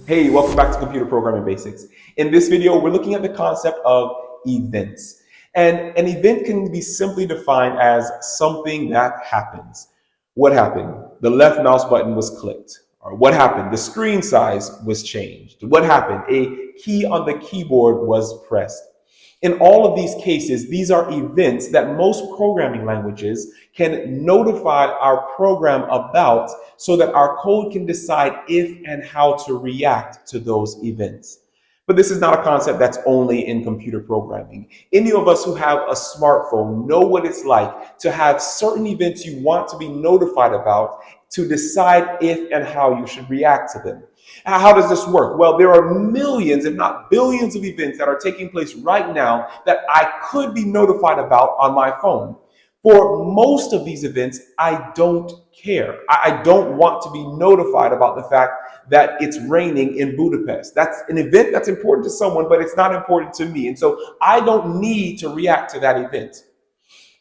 Hey, welcome back to Computer Programming Basics. In this video, we're looking at the concept of events. And an event can be simply defined as something that happens. What happened? The left mouse button was clicked. Or what happened? The screen size was changed. What happened? A key on the keyboard was pressed. In all of these cases, these are events that most programming languages can notify our program about so that our code can decide if and how to react to those events. But this is not a concept that's only in computer programming. Any of us who have a smartphone know what it's like to have certain events you want to be notified about to decide if and how you should react to them. How does this work? Well, there are millions, if not billions, of events that are taking place right now that I could be notified about on my phone. For most of these events, I don't care. I don't want to be notified about the fact that it's raining in Budapest. That's an event that's important to someone, but it's not important to me. And so I don't need to react to that event.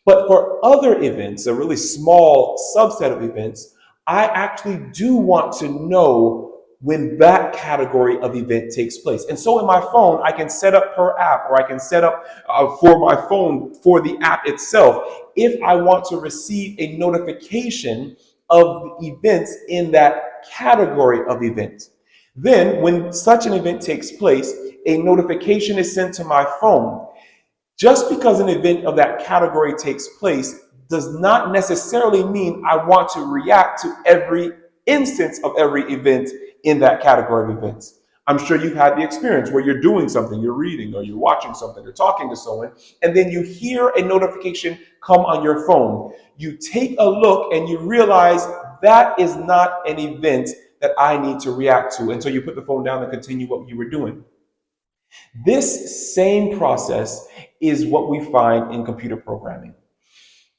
But for other events, a really small subset of events, I actually do want to know when that category of event takes place. And so in my phone, I can set up per app, or I can set up for my phone for the app itself if I want to receive a notification of events in that category of events. Then when such an event takes place, a notification is sent to my phone. Just because an event of that category takes place does not necessarily mean I want to react to every instance of every event in that category of events. I'm sure you've had the experience where you're doing something, you're reading or you're watching something, you're talking to someone, and then you hear a notification come on your phone. You take a look and you realize that is not an event that I need to react to. And so you put the phone down and continue what you were doing. This same process is what we find in computer programming.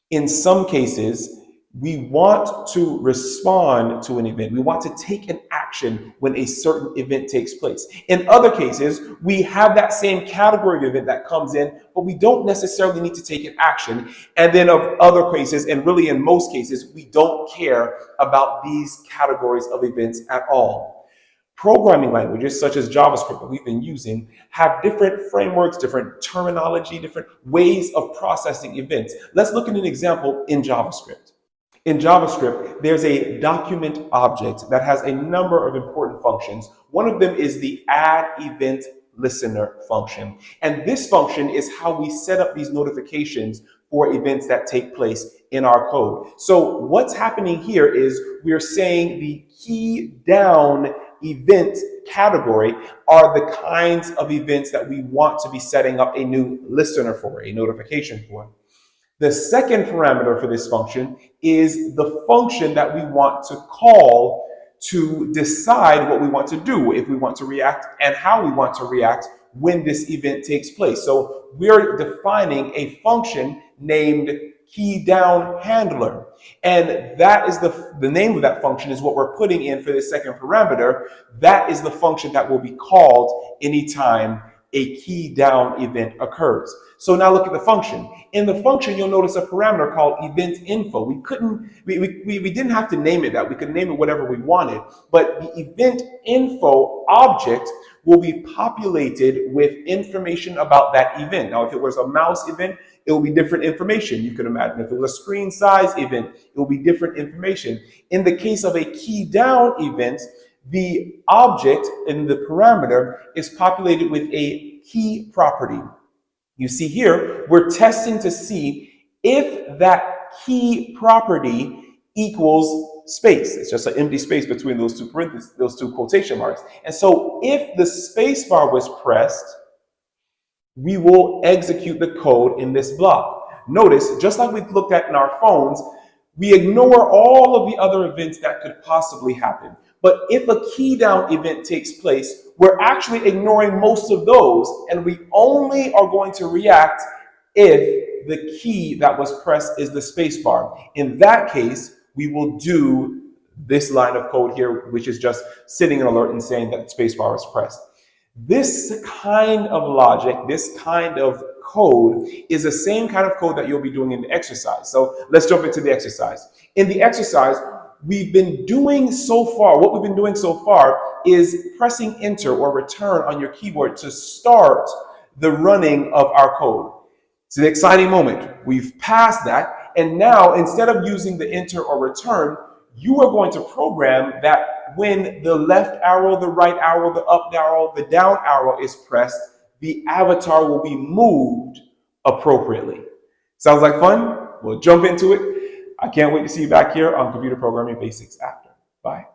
In some cases, we want to respond to an event. We want to take an action when a certain event takes place. In other cases, we have that same category of event that comes in, but we don't necessarily need to take an action. And then of other cases, and really in most cases, we don't care about these categories of events at all. Programming languages such as JavaScript that we've been using have different frameworks, different terminology, different ways of processing events. Let's look at an example in JavaScript. In JavaScript, there's a document object that has a number of important functions. One of them is the add event listener function. And this function is how we set up these notifications for events that take place in our code. So what's happening here is we're saying the key down event category are the kinds of events that we want to be setting up a new listener for, a notification for. The second parameter for this function is the function that we want to call to decide what we want to do, if we want to react and how we want to react when this event takes place. So we're defining a function named keyDownHandler. And that is the name of that function is what we're putting in for this second parameter. That is the function that will be called anytime a key down event occurs. So now look at the function. In the function, you'll notice a parameter called event info. We didn't have to name it that. We could name it whatever we wanted, but the event info object will be populated with information about that event. Now, if it was a mouse event, it will be different information. You could imagine if it was a screen size event, it will be different information. In the case of a key down event, the object in the parameter is populated with a key property. You see here, we're testing to see if that key property equals space. It's just an empty space between those two parentheses, those two quotation marks. And so if the space bar was pressed, we will execute the code in this block. Notice, just like we looked at in our phones, we ignore all of the other events that could possibly happen. But if a key down event takes place, we're actually ignoring most of those, and we only are going to react if the key that was pressed is the space bar. In that case, we will do this line of code here, which is just sending an alert and saying that the space bar is pressed. This kind of logic, this kind of code is the same kind of code that you'll be doing in the exercise. So let's jump into the exercise. In the exercise, we've been doing so far, what we've been doing so far is pressing enter or return on your keyboard to start the running of our code. It's an exciting moment. We've passed that. And now, instead of using the enter or return, you are going to program that when the left arrow, the right arrow, the up arrow, the down arrow is pressed, the avatar will be moved appropriately. Sounds like fun? We'll jump into it. I can't wait to see you back here on Computer Programming Basics after. Bye.